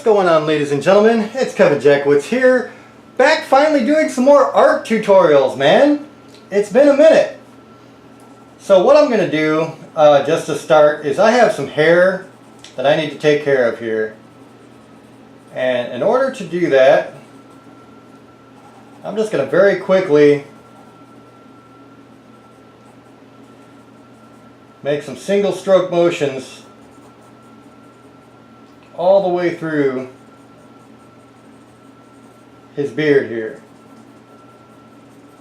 going on, ladies and gentlemen? It's Kevin Jackwitz here, back finally doing some more art tutorials, man. It's been a minute. So what I'm going to do, just to start, is I have some hair that I need to take care of here. And in order to do that, I'm just going to very quickly make some single stroke motions all the way through his beard here.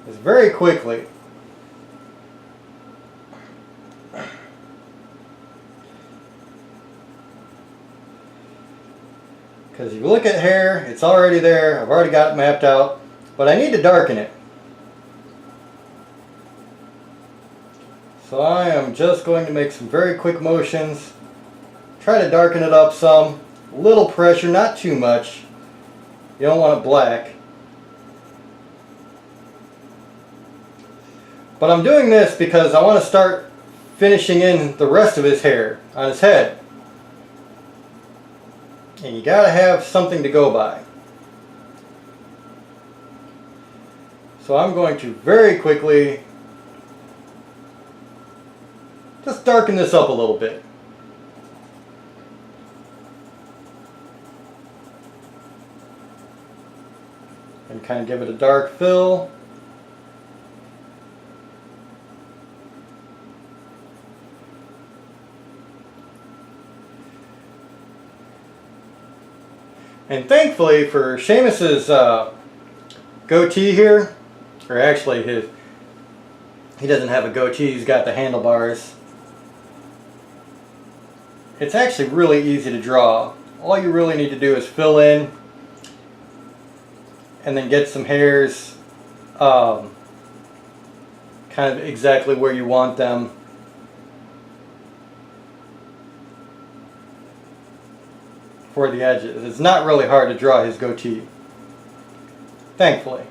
Just very quickly. Because if you look at hair, it's already there. I've already got it mapped out. But I need to darken it. So I am just going to make some very quick motions. Try to darken it up some. Little pressure, not too much. You don't want it black. But I'm doing this because I want to start finishing in the rest of his hair on his head. And you gotta have something to go by. So I'm going to very quickly just darken this up a little bit. And kind of give it a dark fill. And thankfully for Seamus's goatee here, or actually he doesn't have a goatee, he's got the handlebars. It's actually really easy to draw. All you really need to do is fill in and then get some hairs kind of exactly where you want them. For the edges. It's not really hard to draw his goatee. Thankfully.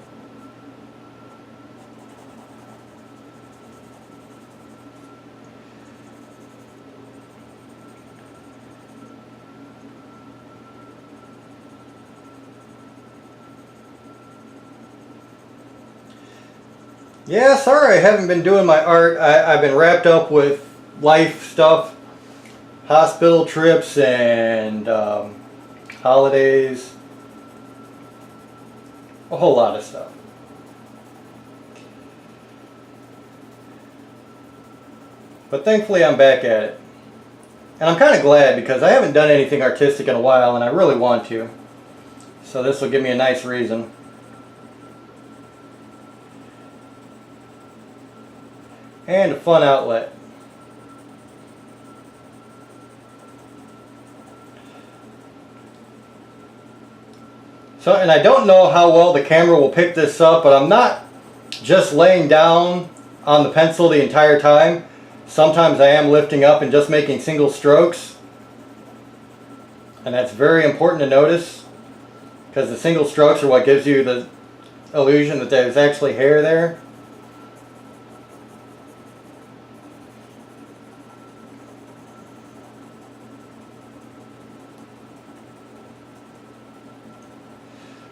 Yeah, sorry I haven't been doing my art. I've been wrapped up with life stuff, hospital trips, and holidays, a whole lot of stuff. But thankfully I'm back at it. And I'm kind of glad because I haven't done anything artistic in a while and I really want to. So this will give me a nice reason. And a fun outlet. So, and I don't know how well the camera will pick this up, but I'm not just laying down on the pencil the entire time. Sometimes I am lifting up and just making single strokes. And that's very important to notice, because the single strokes are what gives you the illusion that there's actually hair there.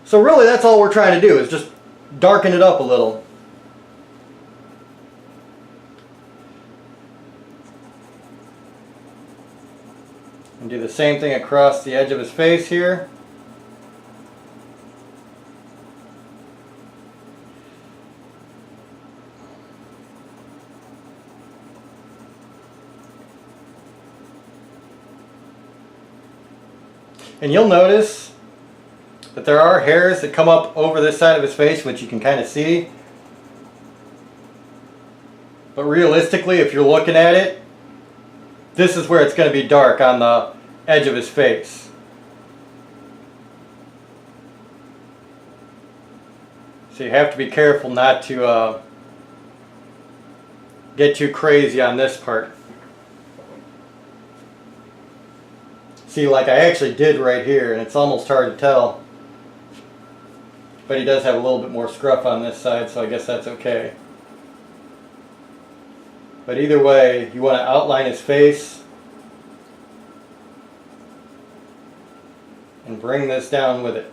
So really that's all we're trying to do, is just darken it up a little. And do the same thing across the edge of his face here. And you'll notice that there are hairs that come up over this side of his face, which you can kind of see. But realistically, if you're looking at it, this is where it's going to be dark, on the edge of his face. So you have to be careful not to get too crazy on this part. See, like I actually did right here, and it's almost hard to tell. But he does have a little bit more scruff on this side, so I guess that's okay. But either way, you want to outline his face and and bring this down with it.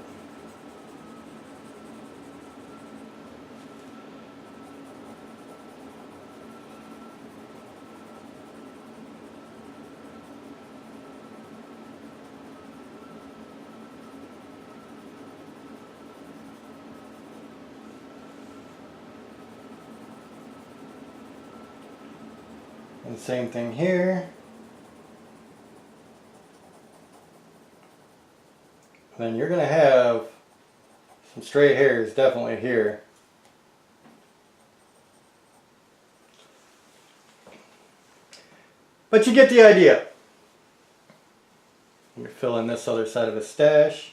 And same thing here. Then you're going to have some stray hairs definitely here. But you get the idea. Let me fill in this other side of his stash.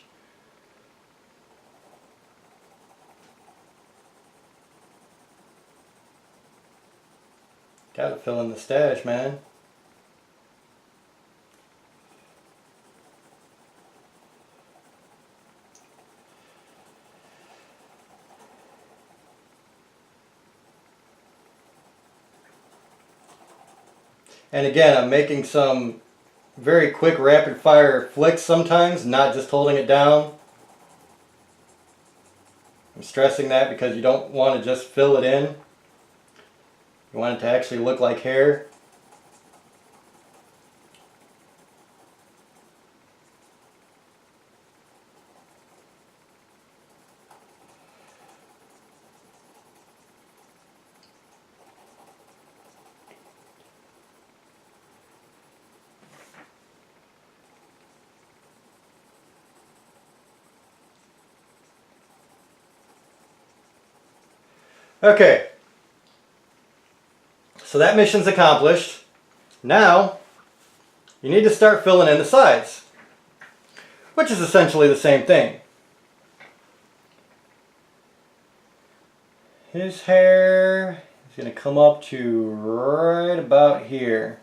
Gotta fill in the stash, man. And again, I'm making some very quick rapid fire flicks sometimes, not just holding it down. I'm stressing that because you don't want to just fill it in. You want it to actually look like hair. Okay. So that mission's accomplished. Now, you need to start filling in the sides, which is essentially the same thing. His hair is going to come up to right about here.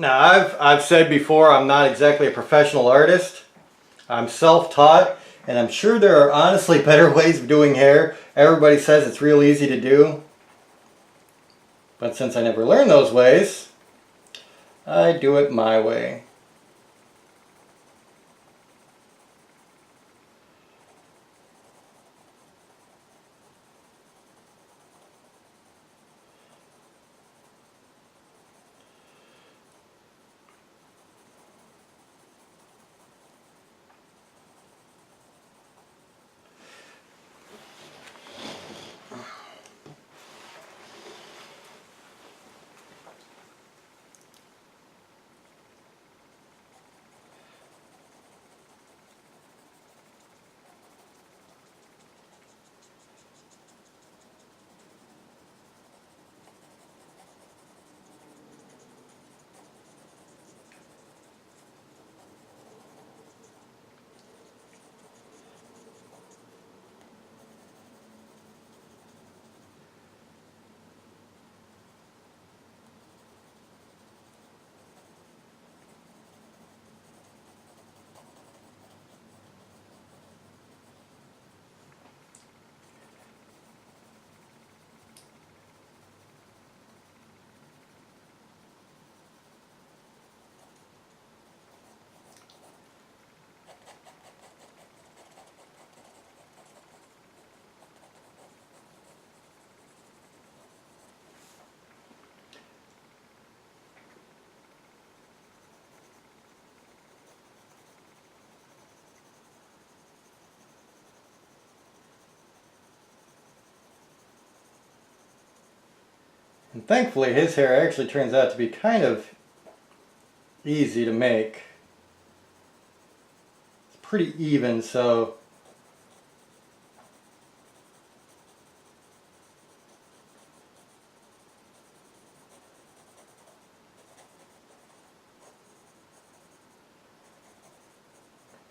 Now, I've said before, I'm not exactly a professional artist. I'm self-taught, and I'm sure there are honestly better ways of doing hair. Everybody says it's real easy to do. But since I never learned those ways, I do it my way. And thankfully his hair actually turns out to be kind of easy to make. It's pretty even, so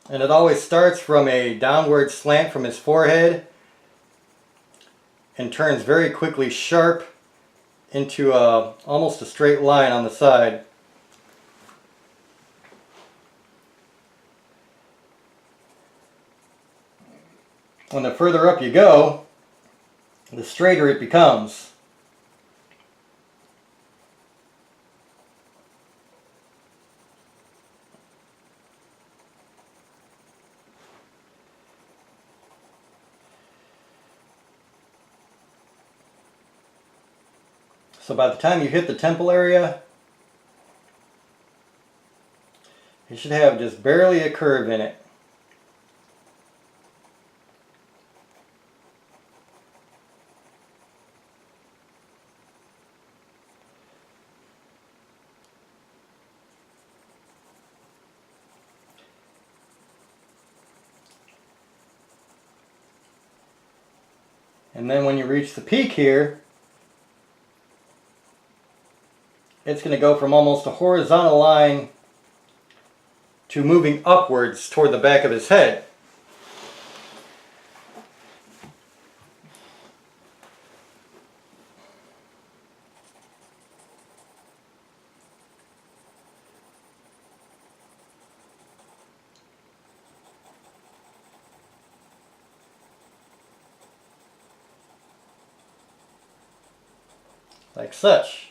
and it always starts from a downward slant from his forehead and turns very quickly sharp into almost a straight line on the side. And the further up you go, the straighter it becomes. So by the time you hit the temple area, it should have just barely a curve in it. And then when you reach the peak here, it's going to go from almost a horizontal line to moving upwards toward the back of his head. Like such.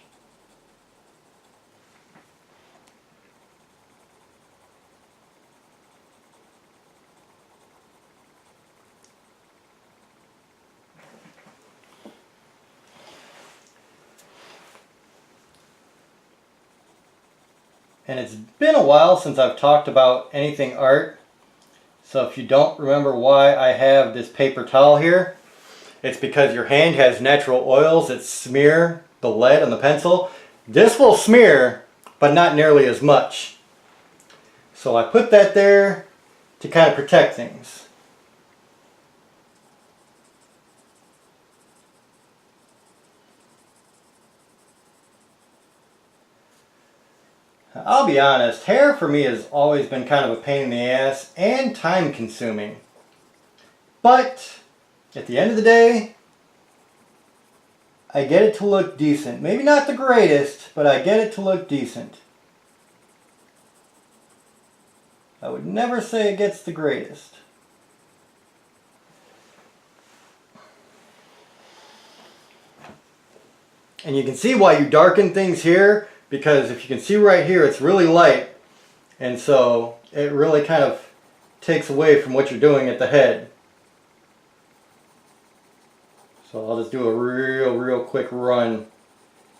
And it's been a while since I've talked about anything art, so if you don't remember why I have this paper towel here, it's because your hand has natural oils that smear the lead on the pencil. This will smear, but not nearly as much. So I put that there to kind of protect things. I'll be honest, hair for me has always been kind of a pain in the ass and time consuming. But at the end of the day, I get it to look decent. Maybe not the greatest, but I get it to look decent. I would never say it gets the greatest. And you can see why you darken things here, because if you can see right here, it's really light, and so it really kind of takes away from what you're doing at the head. So I'll just do a real quick run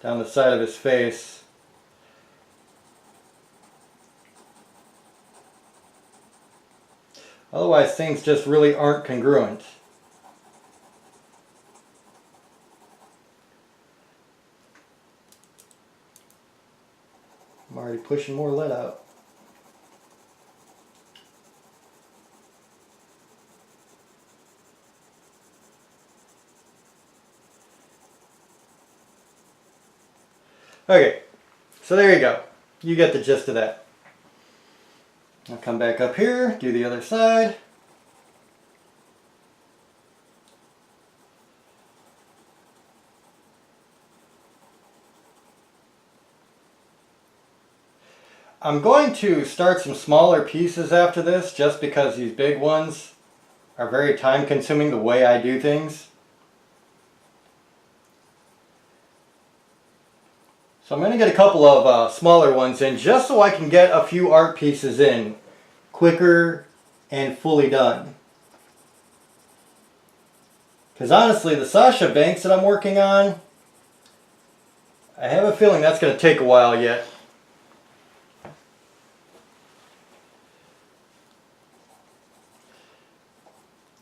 down the side of his face. Otherwise things just really aren't congruent. I'm already pushing more lead out. Okay, so there you go. You get the gist of that. I'll come back up here, do the other side. I'm going to start some smaller pieces after this, just because these big ones are very time consuming the way I do things. So I'm going to get a couple of smaller ones in, just so I can get a few art pieces in quicker and fully done. Because honestly, the Sasha Banks that I'm working on, I have a feeling that's going to take a while yet.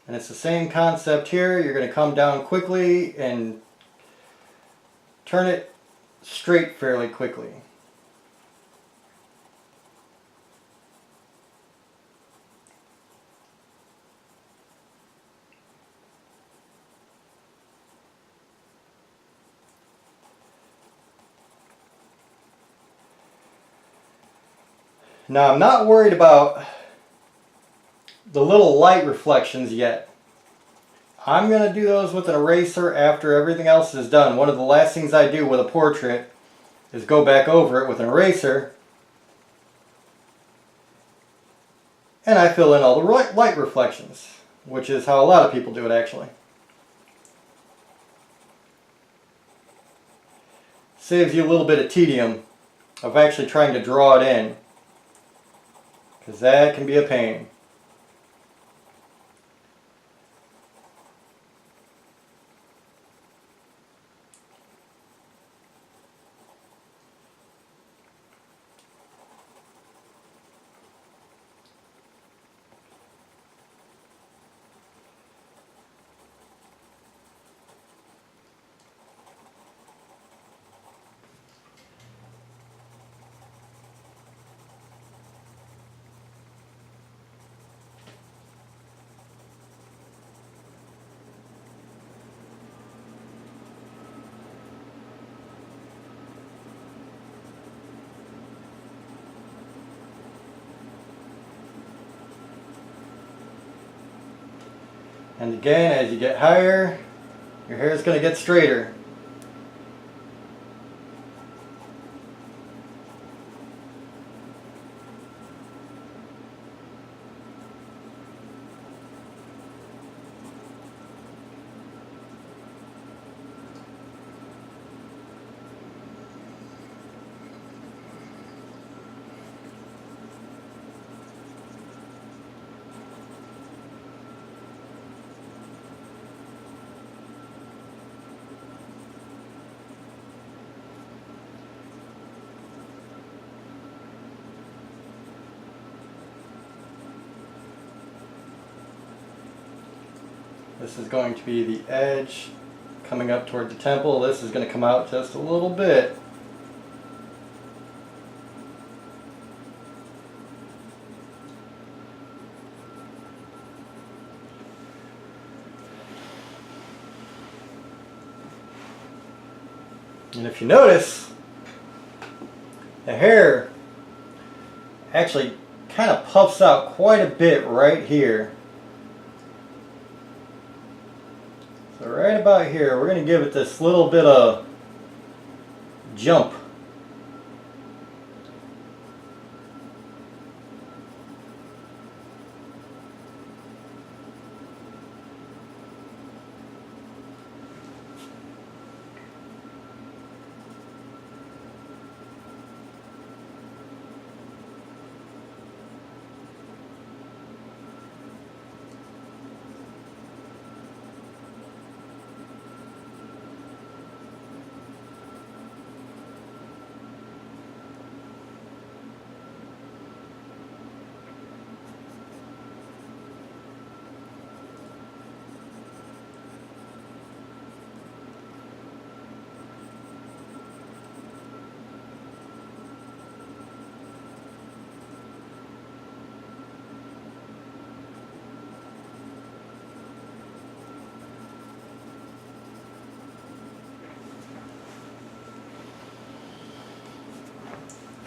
And it's the same concept here. You're going to come down quickly and turn it straight fairly quickly. Now I'm not worried about the little light reflections yet. I'm going to do those with an eraser after everything else is done. One of the last things I do with a portrait is go back over it with an eraser, and I fill in all the light reflections, which is how a lot of people do it actually. saves you a little bit of tedium of actually trying to draw it in, because that can be a pain. And again, as you get higher, your hair is going to get straighter. This is going to be the edge coming up toward the temple. This is going to come out just a little bit. And if you notice, the hair actually kind of puffs out quite a bit right here. So right about here, we're going to give it this little bit of jump.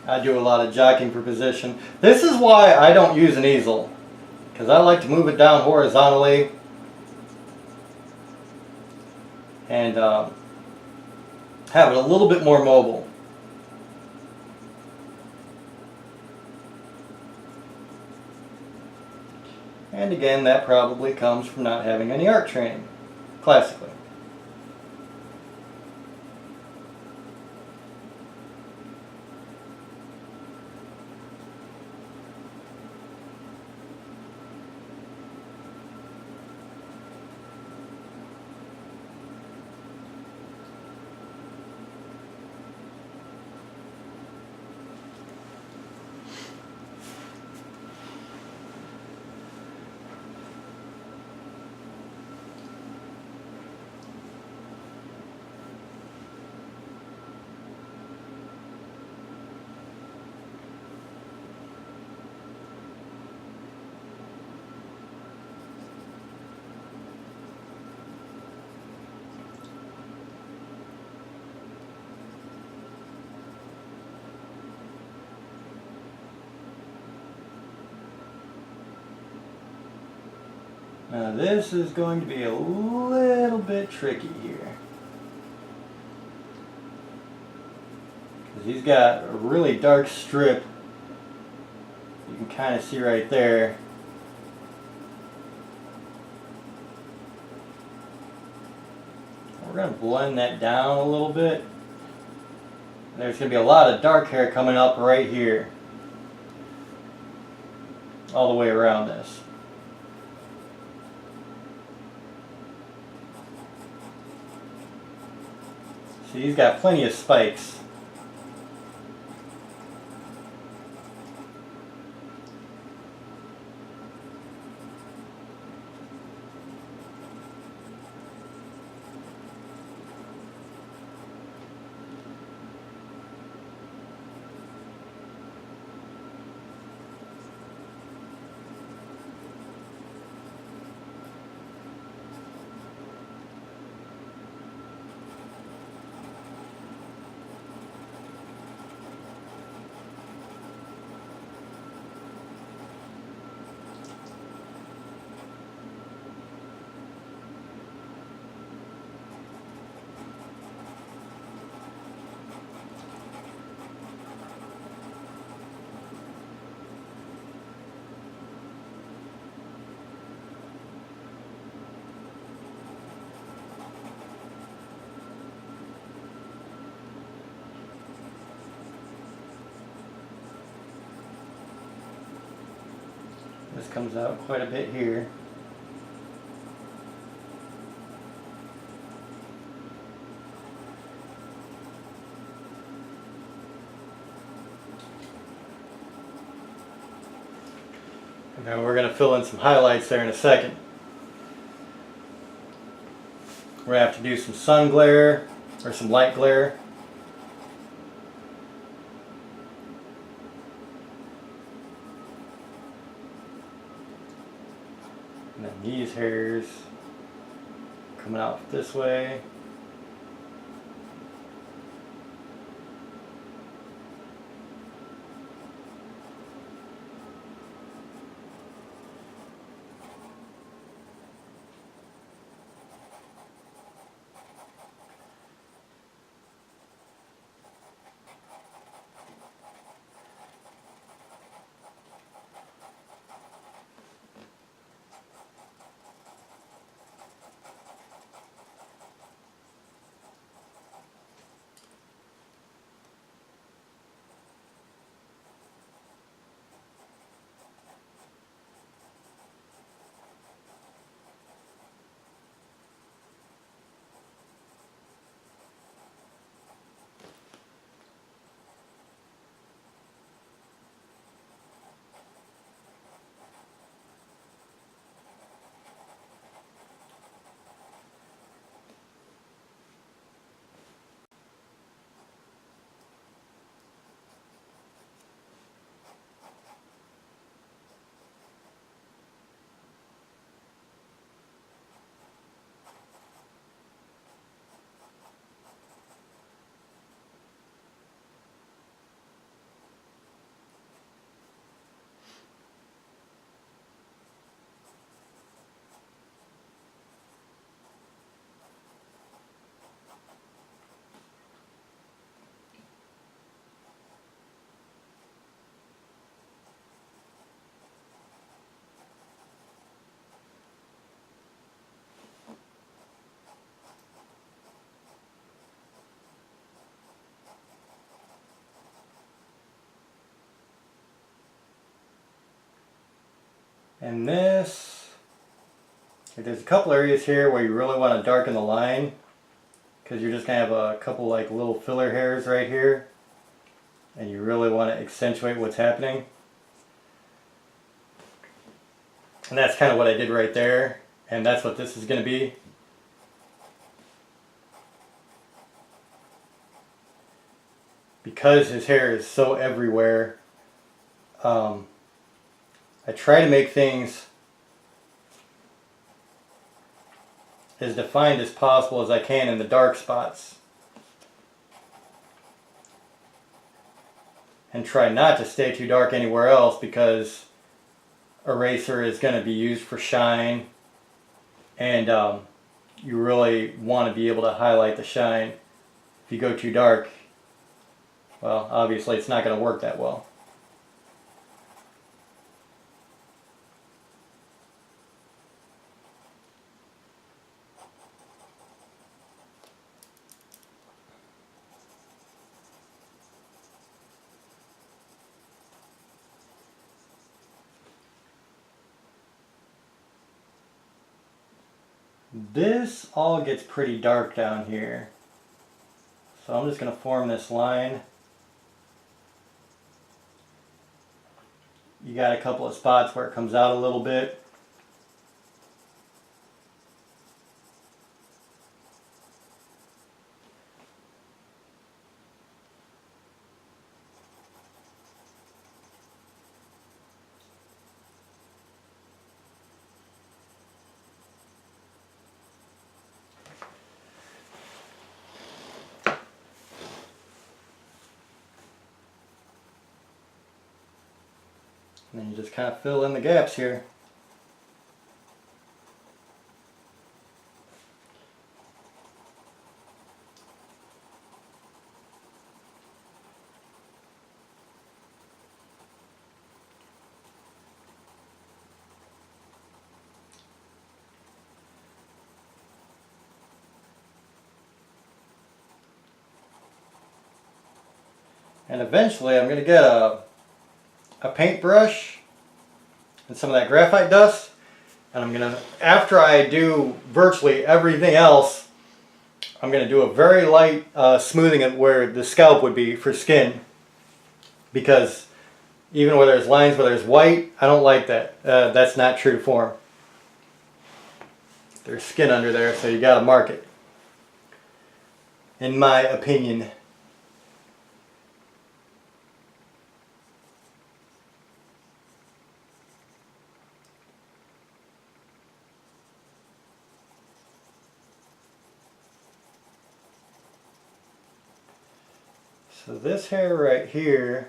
I do a lot of jocking for position. This is why I don't use an easel, because I like to move it down horizontally and have it a little bit more mobile. And again, that probably comes from not having any art training, classically. Now this is going to be a little bit tricky here, because he's got a really dark strip you can kind of see right there. We're going to blend that down a little bit. There's going to be a lot of dark hair coming up right here. All the way around this. See, he's got plenty of spikes. This comes out quite a bit here. And then we're going to fill in some highlights there in a second. We're going to have to do some sun glare or some light glare. And then these hairs coming out this way. And this, there's a couple areas here where you really want to darken the line, because you're just going to have a couple like little filler hairs right here, and you really want to accentuate what's happening. And that's kind of what I did right there, and that's what this is going to be. Because his hair is so everywhere, I try to make things as defined as possible as I can in the dark spots. And try not to stay too dark anywhere else, because eraser is going to be used for shine, and you really want to be able to highlight the shine. If you go too dark, well, obviously it's not going to work that well. This all gets pretty dark down here. So I'm just going to form this line. You got a couple of spots where it comes out a little bit. And then you just kind of fill in the gaps here. And eventually I'm going to get a paintbrush and some of that graphite dust, and I'm going to, after I do virtually everything else, I'm going to do a very light smoothing of where the scalp would be for skin, because even where there's lines where there's white, I don't like that. That's not true to form. There's skin under there, so you got to mark it, in my opinion. So this hair right here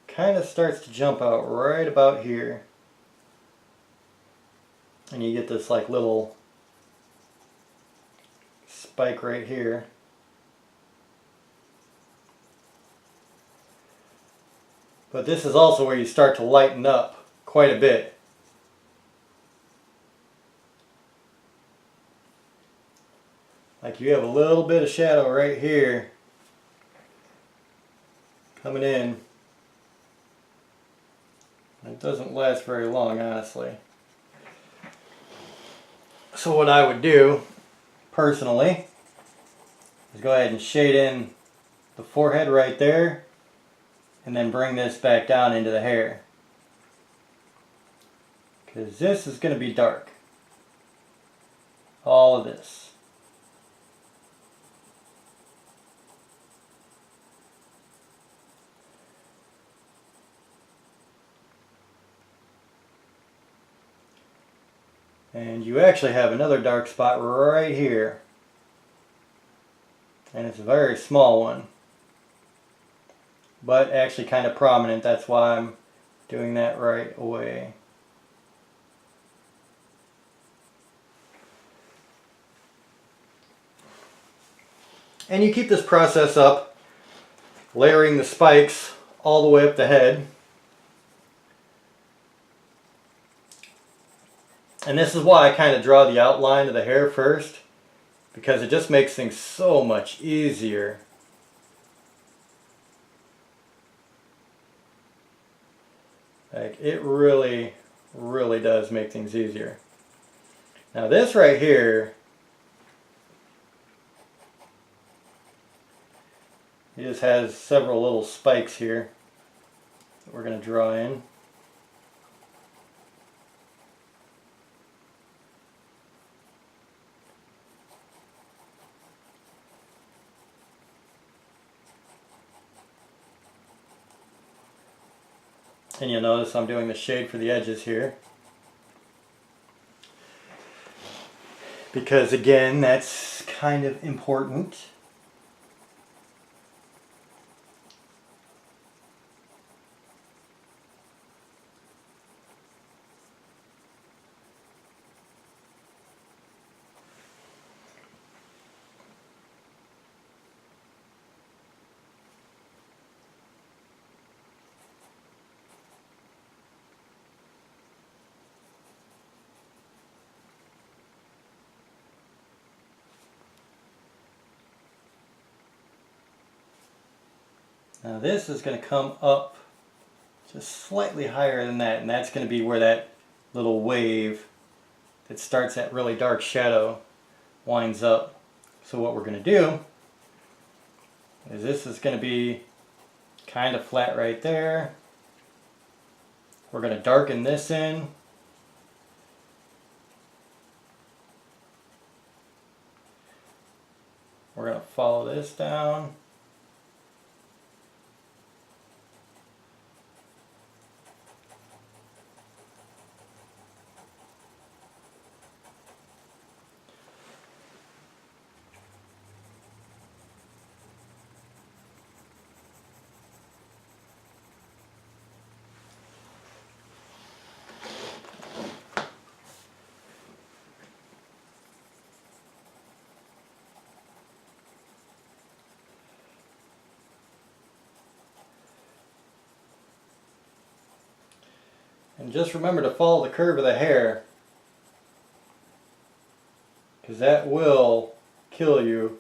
kind of starts to jump out right about here. And you get this like little spike right here. But this is also where you start to lighten up quite a bit. Like you have a little bit of shadow right here coming in. It doesn't last very long, honestly. So what I would do, personally, is go ahead and shade in the forehead right there, and then bring this back down into the hair. Because this is going to be dark. All of this. And you actually have another dark spot right here. And it's a very small one. But actually kind of prominent. That's why I'm doing that right away. And you keep this process up, layering the spikes all the way up the head. And this is why I kind of draw the outline of the hair first, because it just makes things so much easier. Like, it really, really does make things easier. Now this right here, it just has several little spikes here that we're going to draw in. And you'll notice I'm doing the shade for the edges here. Because again, that's kind of important. Now this is going to come up just slightly higher than that, and that's going to be where that little wave it starts that really dark shadow, winds up. So what we're going to do is this is going to be kind of flat right there. We're going to darken this in. We're going to follow this down. And just remember to follow the curve of the hair, because that will kill you.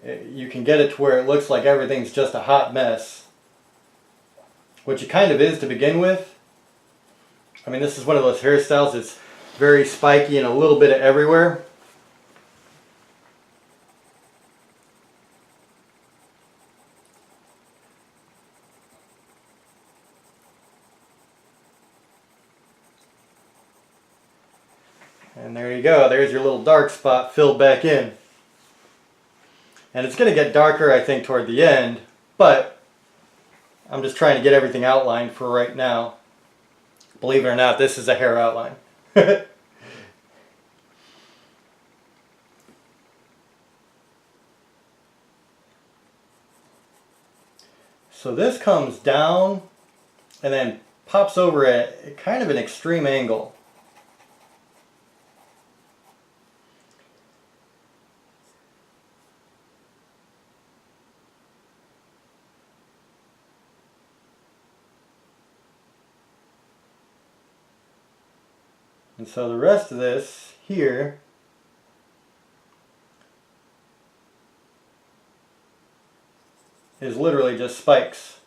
You can get it to where it looks like everything's just a hot mess, which it kind of is to begin with. I mean, this is one of those hairstyles that's very spiky and a little bit of everywhere. And there you go, there's your little dark spot filled back in. And it's going to get darker, I think, toward the end, but I'm just trying to get everything outlined for right now. Believe it or not, this is a hair outline. So this comes down and then pops over at kind of an extreme angle. And so the rest of this here is literally just spikes.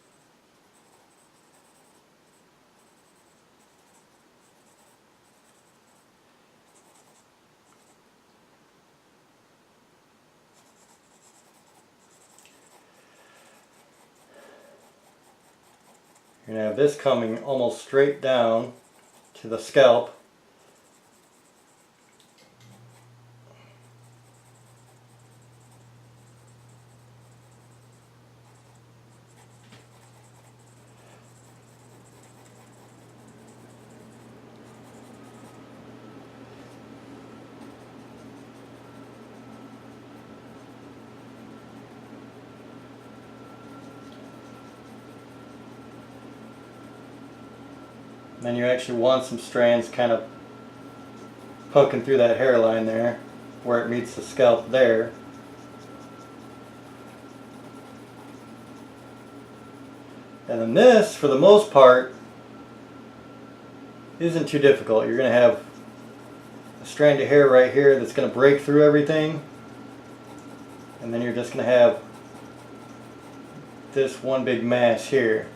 You're going to have this coming almost straight down to the scalp. Then you actually want some strands kind of poking through that hairline there, where it meets the scalp there. And then this, for the most part, isn't too difficult. You're going to have a strand of hair right here that's going to break through everything. And then you're just going to have this one big mass here.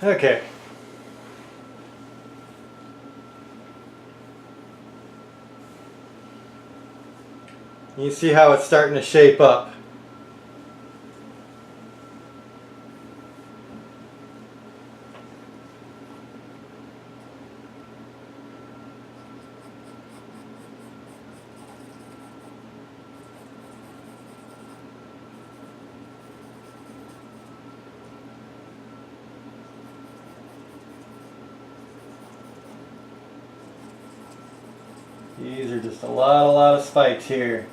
Okay. You see how it's starting to shape up. These are just a lot of spikes here.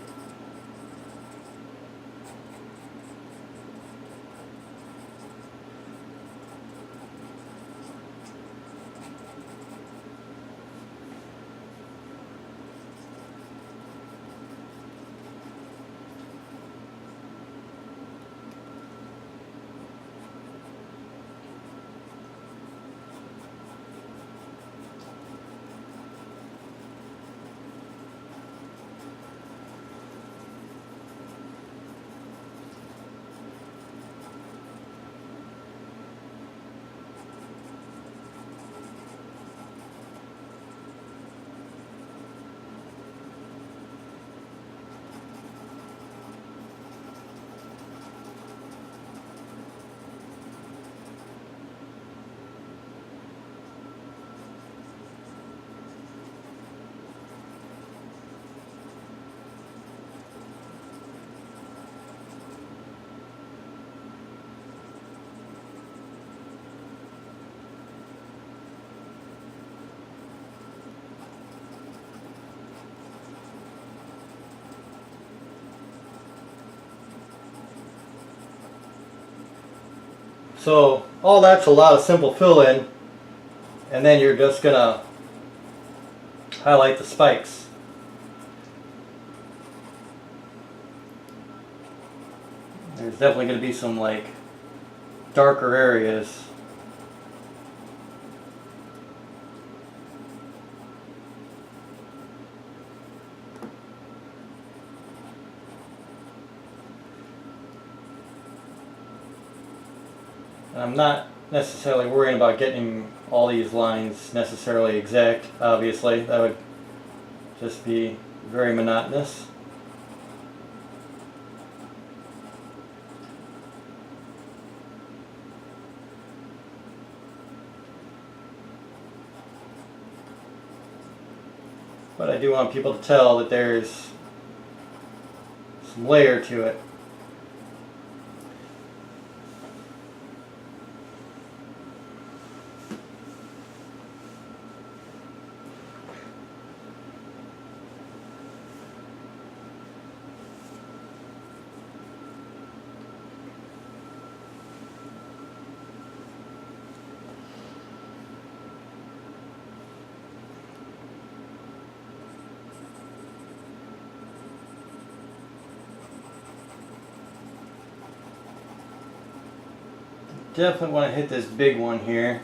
So all that's a lot of simple fill-in, and then you're just gonna highlight the spikes. There's definitely going to be some like darker areas. I'm not necessarily worrying about getting all these lines necessarily exact, obviously. That would just be very monotonous. But I do want people to tell that there's some layer to it. Definitely want to hit this big one here.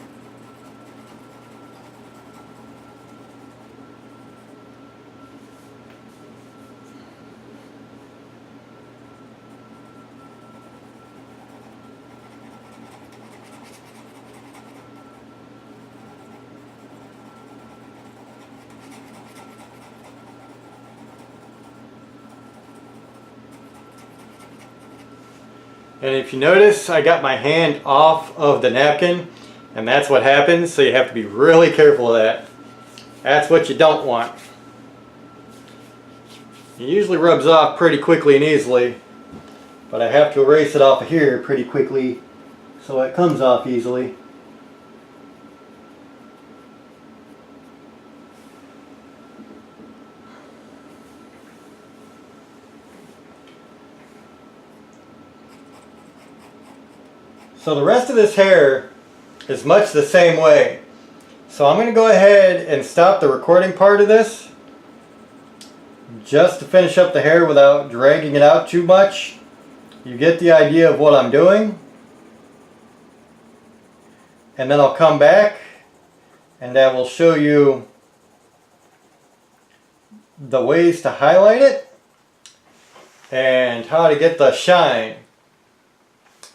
And if you notice, I got my hand off of the napkin, and that's what happens, so you have to be really careful of that. That's what you don't want. It usually rubs off pretty quickly and easily, but I have to erase it off of here pretty quickly so it comes off easily. So the rest of this hair is much the same way. So I'm going to go ahead and stop the recording part of this just to finish up the hair without dragging it out too much. You get the idea of what I'm doing. And then I'll come back and I will show you the ways to highlight it and how to get the shine.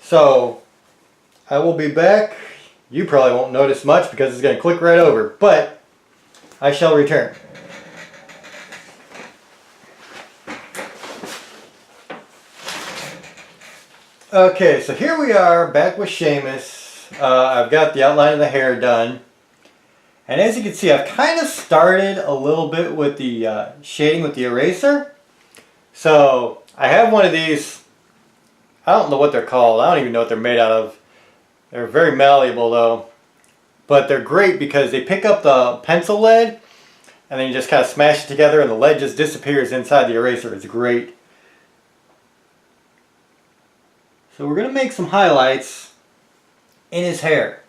So I will be back. You probably won't notice much because it's going to click right over, but I shall return. Okay, so here we are back with Seamus. I've got the outline of the hair done. And as you can see, I've kind of started a little bit with the shading with the eraser. So I have one of these, I don't know what they're called. I don't even know what they're made out of. They're very malleable though, but they're great because they pick up the pencil lead and then you just kind of smash it together and the lead just disappears inside the eraser. It's great. So we're going to make some highlights in his hair.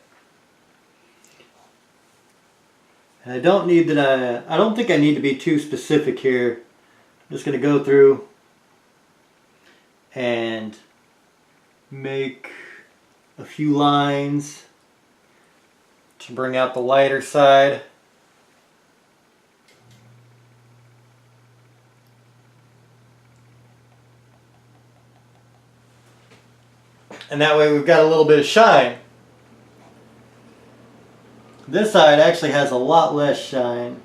And I don't think I need to be too specific here. I'm just going to go through and make a few lines to bring out the lighter side. And that way we've got a little bit of shine. This side actually has a lot less shine.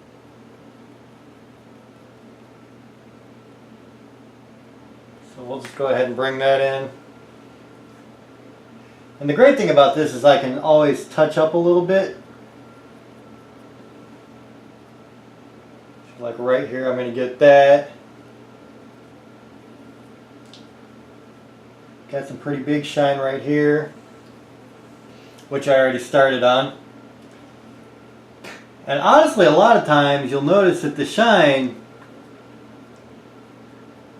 So we'll just go ahead and bring that in. And the great thing about this is I can always touch up a little bit. So like right here, I'm going to get that. Got some pretty big shine right here, which I already started on. And honestly, a lot of times you'll notice that the shine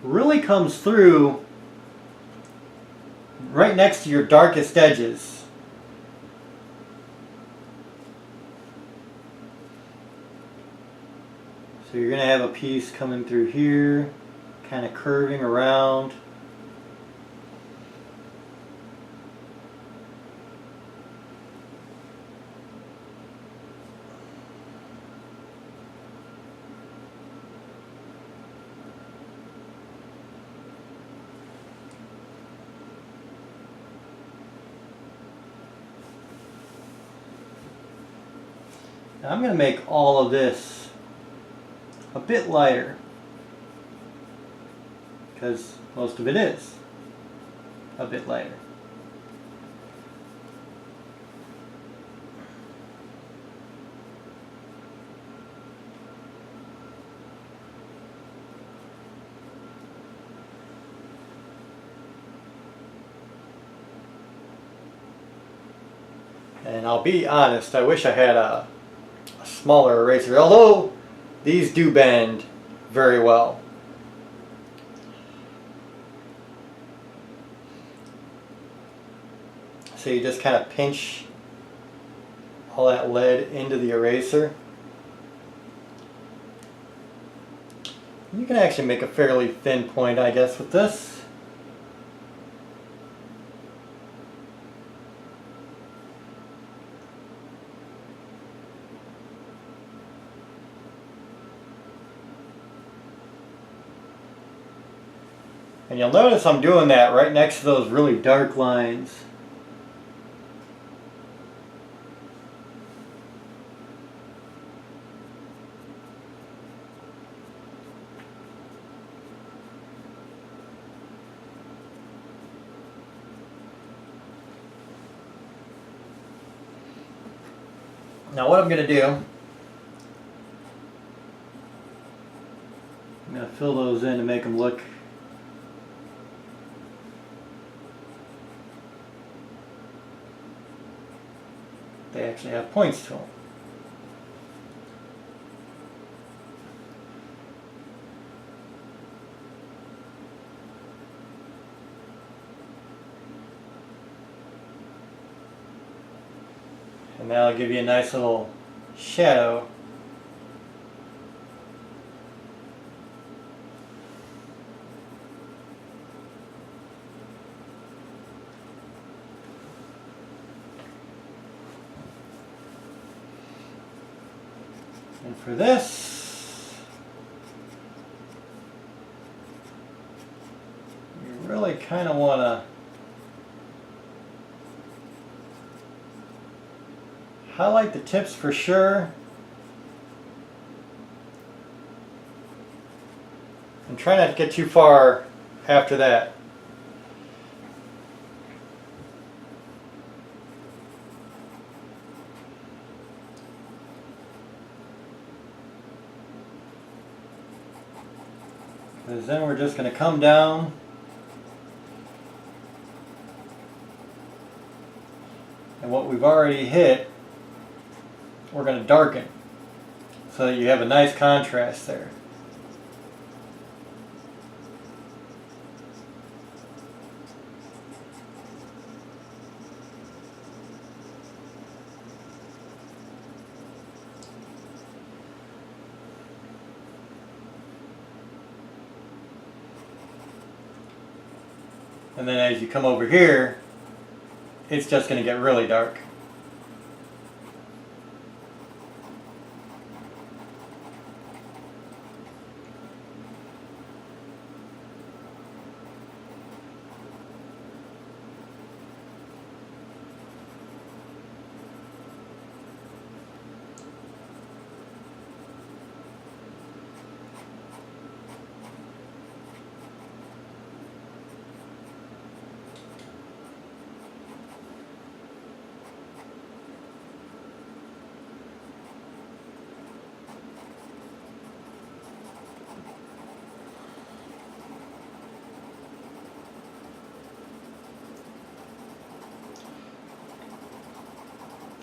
really comes through right next to your darkest edges. So you're going to have a piece coming through here, kind of curving around. Now I'm going to make all of this a bit lighter, because most of it is a bit lighter. And I'll be honest, I wish I had a smaller eraser, although these do bend very well. So you just kind of pinch all that lead into the eraser. You can actually make a fairly thin point, I guess, with this. And you'll notice I'm doing that right next to those really dark lines. Now what I'm going to do, I'm going to fill those in to make them look they actually have points to them. And that'll give you a nice little shadow. And for this, you really kind of want to highlight the tips for sure, and try not to get too far after that. Because then we're just going to come down and what we've already hit, we're going to darken so that you have a nice contrast there. And then as you come over here, it's just going to get really dark.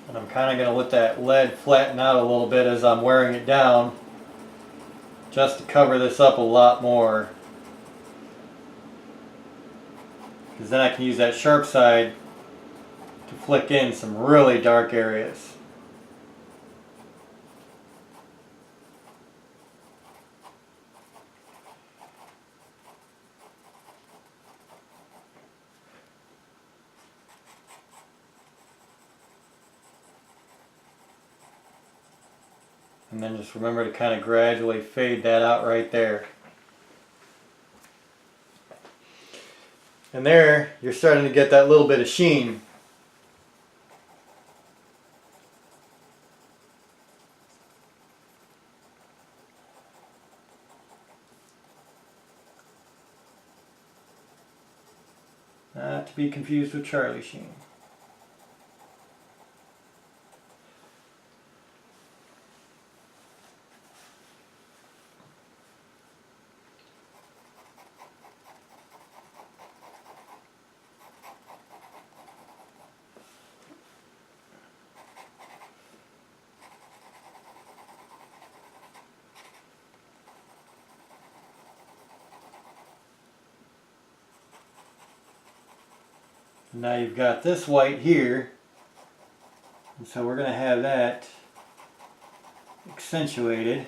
And I'm kind of going to let that lead flatten out a little bit as I'm wearing it down, just to cover this up a lot more. Because then I can use that sharp side to flick in some really dark areas. And then just remember to kind of gradually fade that out right there. And there, you're starting to get that little bit of sheen. Not to be confused with Charlie Sheen. Now you've got this white here, and so we're going to have that accentuated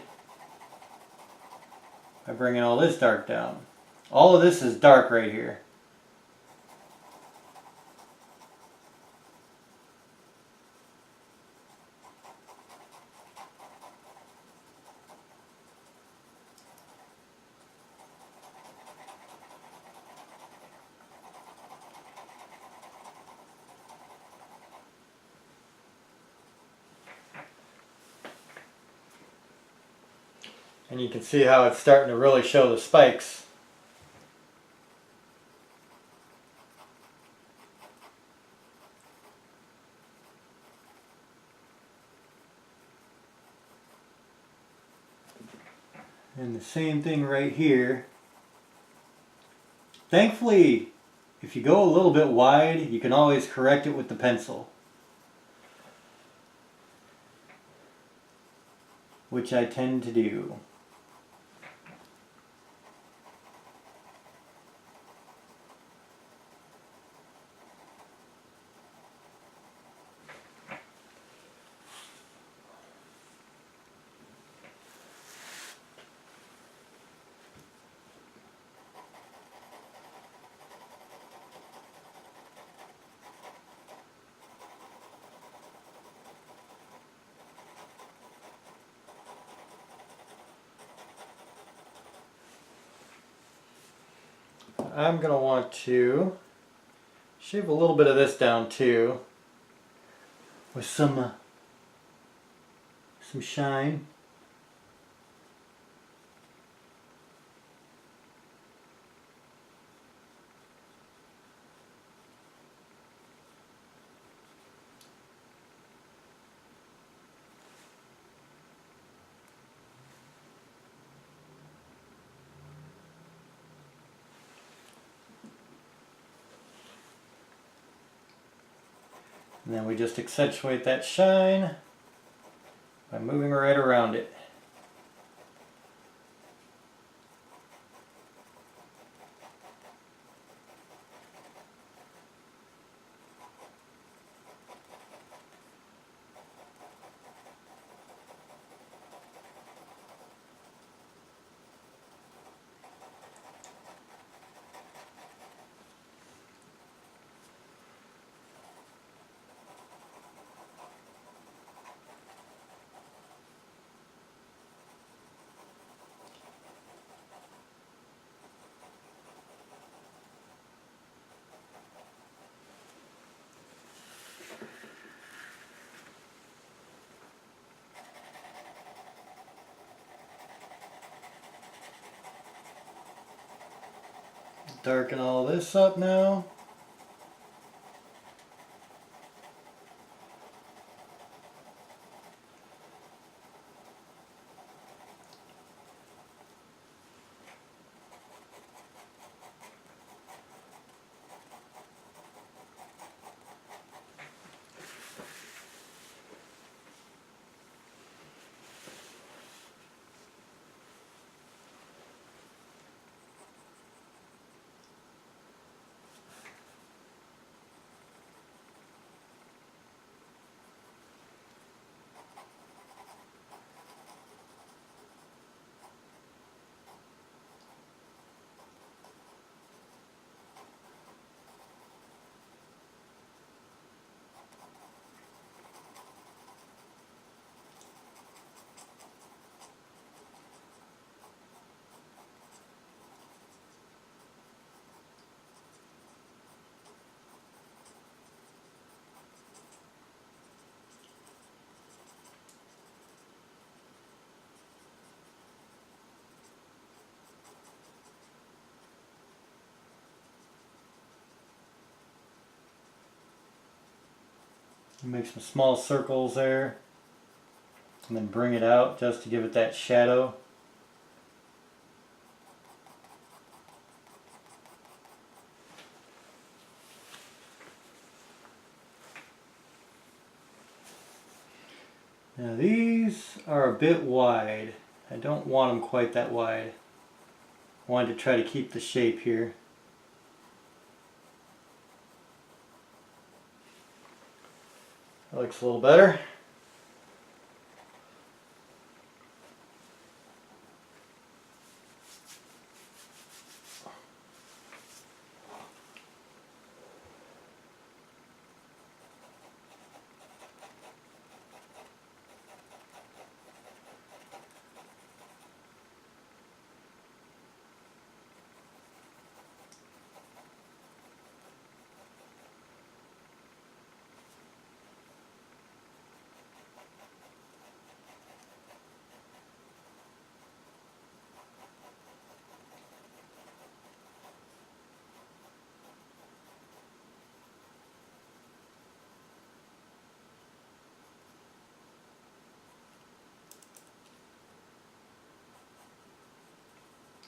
by bringing all this dark down. All of this is dark right here. And you can see how it's starting to really show the spikes. And the same thing right here. Thankfully, if you go a little bit wide, you can always correct it with the pencil, which I tend to do. I'm going to want to shave a little bit of this down too with some shine. And then we just accentuate that shine by moving right around it. Darken all this up now. Make some small circles there, and then bring it out just to give it that shadow. Now these are a bit wide. I don't want them quite that wide. I wanted to try to keep the shape here. That looks a little better.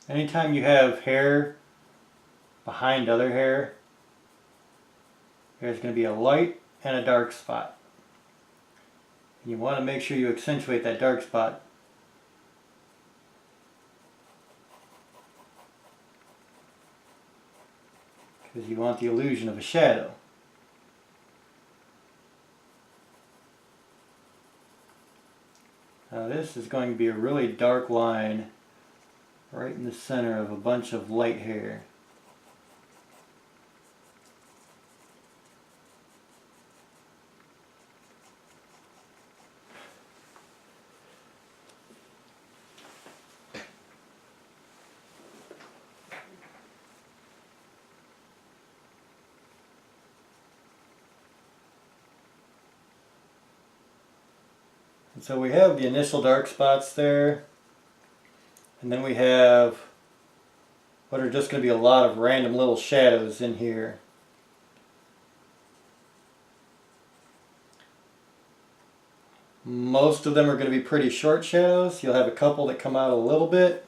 Anytime you have hair behind other hair, there's going to be a light and a dark spot. You want to make sure you accentuate that dark spot. Because you want the illusion of a shadow. Now this is going to be a really dark line right in the center of a bunch of light hair. And so we have the initial dark spots there, and then we have what are just going to be a lot of random little shadows in here. Most of them are going to be pretty short shadows. You'll have a couple that come out a little bit.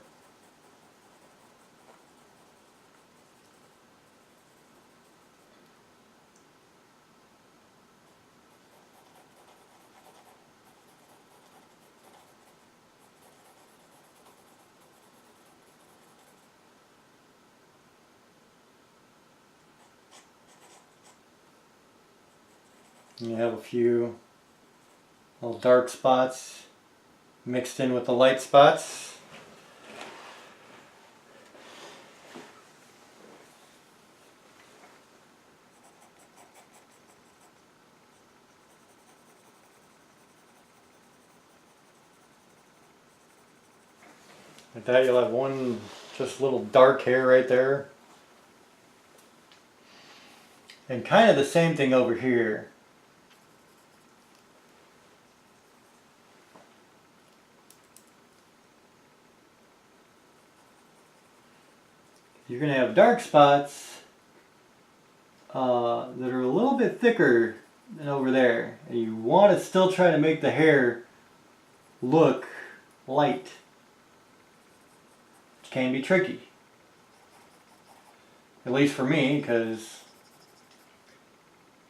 And you have a few little dark spots mixed in with the light spots. Like that, you'll have one just little dark hair right there. And kind of the same thing over here. You're going to have dark spots that are a little bit thicker than over there. And you want to still try to make the hair look light. Which can be tricky. At least for me, because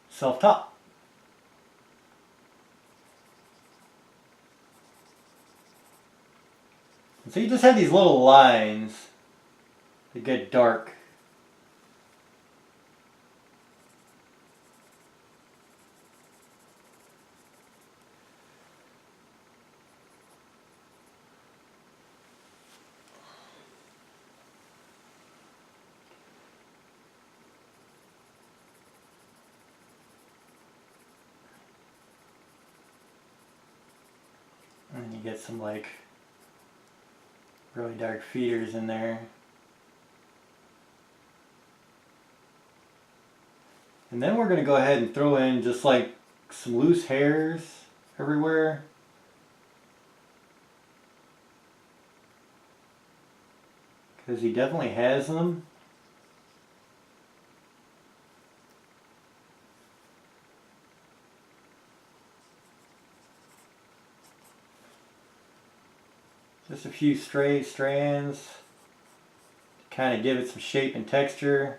self-taught. And so you just have these little lines that get dark. And you get some like really dark feeders in there. And then we're going to go ahead and throw in just like some loose hairs everywhere. Because he definitely has them. Just a few stray strands to kind of give it some shape and texture.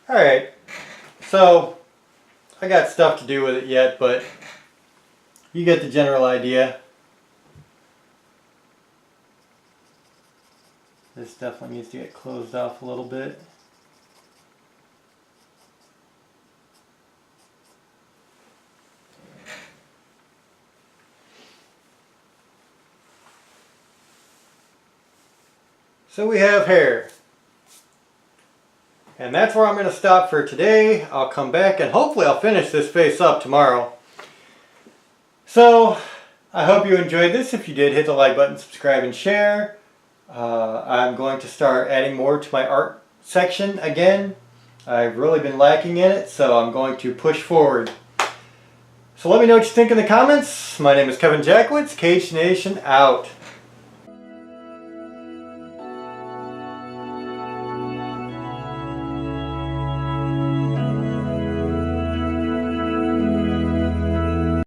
Alright, so I got stuff to do with it yet, but you get the general idea. This definitely needs to get closed off a little bit. So we have hair. And that's where I'm going to stop for today. I'll come back and hopefully I'll finish this face up tomorrow. So, I hope you enjoyed this. If you did, hit the like button, subscribe, and share. I'm going to start adding more to my art section again. I've really been lacking in it, so I'm going to push forward. So let me know what you think in the comments. My name is Kevin Jackwitz, Kaged Nation out.